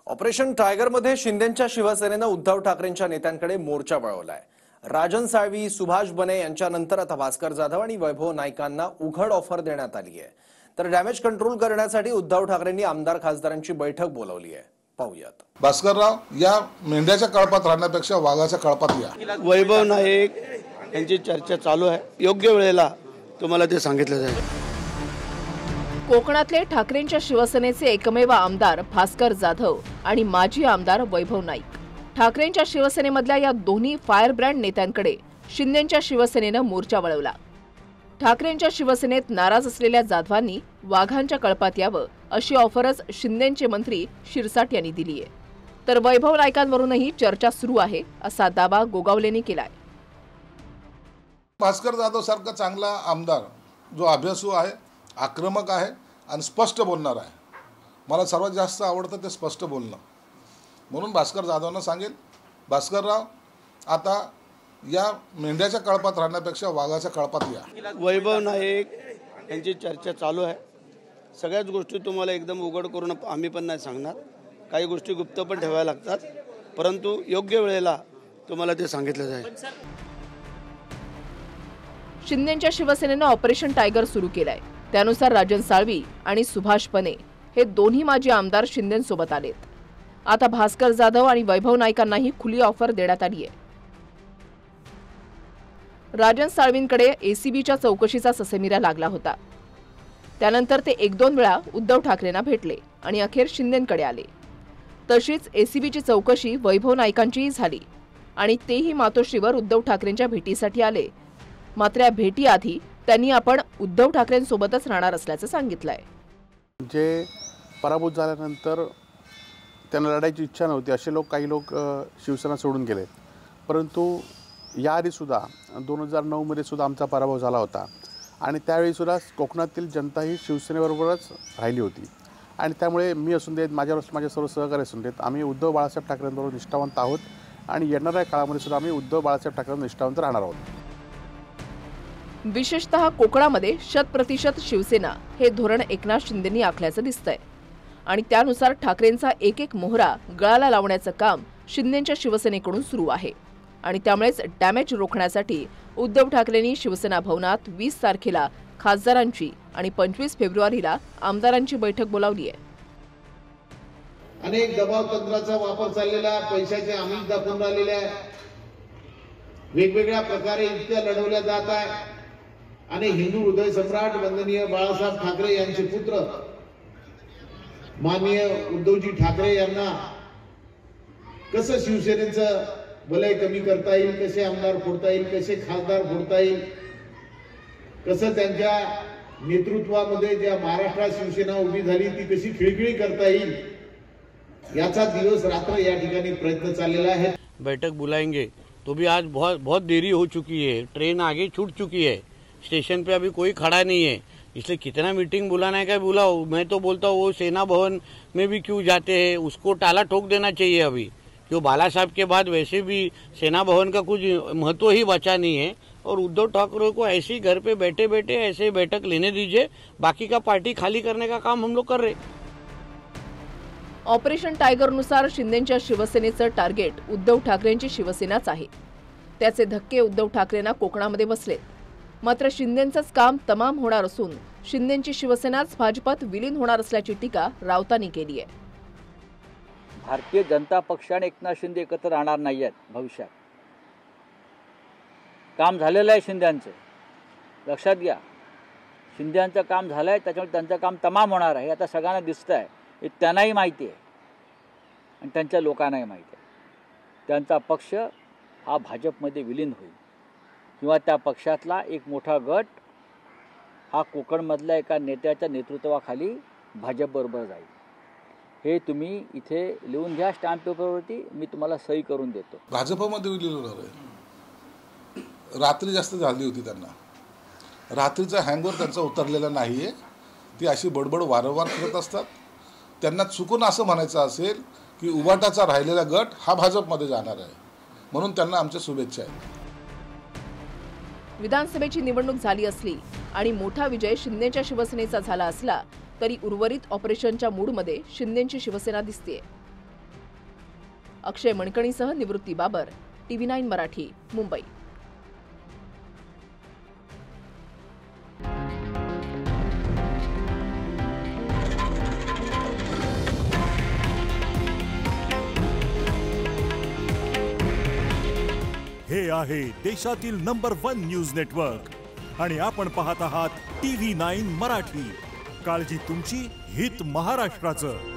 Operation टायगरमध्ये शिंदेंच्या शिवसेनेनं उद्धव ठाकरेंच्या नेत्यांकडे मोर्चा वळवलाय। राजन साळवी, सुभाष बने यांच्यानंतर आता भास्कर जाधव आणि वैभव नाईकांना उघड ऑफर देण्यात आली आहे। तर डॅमेज कंट्रोल करण्यासाठी उद्धव ठाकरेंनी आमदार खासदारांची बैठक बोलावली आहे। पाहूयात। भास्करराव, या मेंढ्याच्या कळपात राहण्यापेक्षा वाघाच्या कळपात या। वैभव नाईक यांची चर्चा चालू आहे, योग्य वेळेला तुम्हाला ते सांगितलं जाईल। कोकणातले ठाकरेंच्या शिवसेनेचे एकमेव आमदार भास्कर जाधव आणि माजी आमदार वैभव नाईक। ठाकरेंच्या शिवसेनेमधल्या या दोन्ही फायर ब्रँड नेत्यांकडे शिंदेंच्या शिवसेनेनं मोर्चा वळवला। ठाकरेंच्या शिवसेनेत नाराज असलेल्या जाधवांनी वाघांच्या कळपात यावं अशी ऑफरच शिंदेंचे मंत्री शिरसाट यांनी दिली आहे। तर वैभव नाईकांवरूनही चर्चा सुरू आहे असा दावा गोगावलेंनी केलाय। भास्कर जाधव सारखा चांगला आमदार जो अभ्यासू आहे, आक्रमक आहे आणि स्पष्ट बोलणार आहे, मला सर्वात जास्त आवडतं ते स्पष्ट बोलणं। म्हणून भास्कर जाधवांना सांगेल, भास्करराव, आता या मेंढ्याच्या कळपात राहण्यापेक्षा वाघाच्या कळपात या। वैभव नाईक यांची चर्चा चालू आहे, सगळ्याच गोष्टी तुम्हाला एकदम उघड करून आम्ही पण नाही सांगणार, काही गोष्टी गुप्त पण ठेवायला लागतात, परंतु योग्य वेळेला तुम्हाला ते सांगितलं जाईल। शिंदेंच्या शिवसेनेनं ऑपरेशन टायगर सुरू केलंय। त्यानुसार राजन साळवी आणि सुभाष बने हे दोन्ही माजी आमदार शिंदेंसोबत आलेत। आता भास्कर जाधव आणि वैभव नाईकांनाही खुली ऑफर देण्यात आली आहे। राजन साळवींकडे एसीबीच्या चौकशीचा ससेमिरा लागला होता, त्यानंतर ते 1-2 वेळा उद्धव ठाकरेंना भेटले आणि अखेर शिंदेंकडे आले। तशीच एसीबीची चौकशी वैभव नाईकांचीही झाली आणि तेही मातोश्रीवर उद्धव ठाकरेंच्या भेटीसाठी आले। मात्र या भेटीआधी त्यांनी आपण उद्धव ठाकरेंसोबतच राहणार असल्याचं सांगितलंय। जे पराभूत झाल्यानंतर त्यांना लढायची इच्छा नव्हती असे काही लोक शिवसेना सोडून गेले, परंतु याआधी सुद्धा 2009 मध्ये सुद्धा आमचा पराभव झाला होता आणि त्यावेळी सुद्धा कोकणातील जनता ही शिवसेनेबरोबरच राहिली होती आणि त्यामुळे मी असून देत, माझे सर्व सहकारी असून देत, आम्ही उद्धव बाळासाहेब ठाकरेंबरोबर निष्ठावंत आहोत आणि येणाऱ्या काळामध्ये सुद्धा आम्ही उद्धव बाळासाहेब ठाकरेंवर निष्ठावंत राहणार आहोत। विशेषतः कोकणामध्ये 100% शिवसेना हे धोरण एकनाथ शिंदेंनी आखल्याचं दिसतंय आणि त्यानुसार ठाकरेंचा एक मोहरा गळाला लावण्याचं काम शिंदेंच्या शिवसेनेकडून सुरू आहे आणि त्यामुळेच डॅमेज रोखण्यासाठी उद्धव ठाकरेंनी शिवसेना भवनात 20 तारखेला खासदारांची आणि 25 फेब्रुवारीला आमदारांची बैठक बोलावली आहे। अनेक दबाव तंत्राचा वापर चाललेला, पैशाचे आमिष दाखवून राहिलेल्या, वेगवेगळ्या प्रकारे युक्त्या लढवल्या जात आहे आणि हिंदू हृदय सम्राट वंदनीय बाळासाहेब ठाकरे यांचे पुत्र माननीय उद्धवजी ठाकरे यांना कसं शिवसेनेचं वलय कमी करता येईल, कसे आमदार फोडता येईल, कसे खासदार फोडता येईल, कसं त्यांच्या नेतृत्वामध्ये ज्या महाराष्ट्रात शिवसेना उभी झाली ती कशी खिळखिळी करता येईल, याचा दिवस रात्र या ठिकाणी प्रयत्न चाललेला है। बैठक बुलाएंगे तो भी आज बहुत देरी हो चुकी है, ट्रेन आगे छूट चुकी है, स्टेशन पे अभी कोई खड़ा नहीं है, इसलिए कितना मीटिंग बुलाना है क्या बुलाओ। मैं तो बोलता हूँ वो सेना भवन में भी क्यों जाते हैं, उसको टाला ठोक देना चाहिए। अभी जो बाला साहब के बाद वैसे भी सेना भवन का कुछ महत्व ही बचा नहीं है और उद्धव ठाकरे को ऐसे ही घर पे बैठे बैठे ऐसे बैठक लेने दीजिए, बाकी का पार्टी खाली करने का काम हम लोग कर रहे। ऑपरेशन टायगरनुसार शिंदेंच्या शिवसेनेचं टार्गेट उद्धव ठाकरेंची शिवसेनाच आहे। त्याचे धक्के उद्धव ठाकरेंना कोकणामध्ये बसलेत, मात्र शिंदेंचंच काम तमाम होणार असून शिंदेंची शिवसेनाच भाजपात विलीन होणार असल्याची टीका राऊतांनी केली आहे। भारतीय जनता पक्ष आणि एकनाथ शिंदे एकत्र राहणार नाही आहेत भविष्यात। काम झालेलं आहे शिंदेंचं, लक्षात घ्या, शिंदेंचं काम झालं आहे, त्याच्यामुळे त्यांचं काम तमाम होणार आहे, आता सगळ्यांना दिसतं आहे, हे त्यांनाही माहिती आहे आणि त्यांच्या लोकांनाही माहिती आहे। त्यांचा पक्ष हा भाजपमध्ये विलीन होईल किंवा त्या पक्षातला एक मोठा गट हा कोकणमधल्या एका नेत्याच्या नेतृत्वाखाली भाजपबरोबर जाईल। हे तुम्ही इथे लिहून घ्या, स्टॅम्प पेपरवरती, मी तुम्हाला सही करून देतो। भाजपमध्ये विलीन होणार आहे। रात्री जास्त झाली होती त्यांना, रात्रीचा हँगवर त्यांचा उतरलेला नाहीये, ती अशी बडबड वारंवार करत असतात। त्यांना चुकून असं म्हणायचं असेल की उबाटाचा राहिलेला गट हा भाजपमध्ये जाणार आहे, म्हणून त्यांना आमच्या शुभेच्छा आहेत। विधानसभेची निवडणूक झाली असली आणि मोठा विजय शिंदेच्या शिवसेनेचा झाला असला तरी उर्वरित ऑपरेशनच्या मूडमध्ये शिंदेंची शिवसेना दिसतेय। अक्षय मणकणीसह निवृत्ती बाबर, TV9 मराठी, मुंबई. हे आहे देशातील नंबर 1 न्यूज नेटवर्क आणि आपण पाहत आहात TV9 मराठी. काळजी तुमची, हित महाराष्ट्राचं.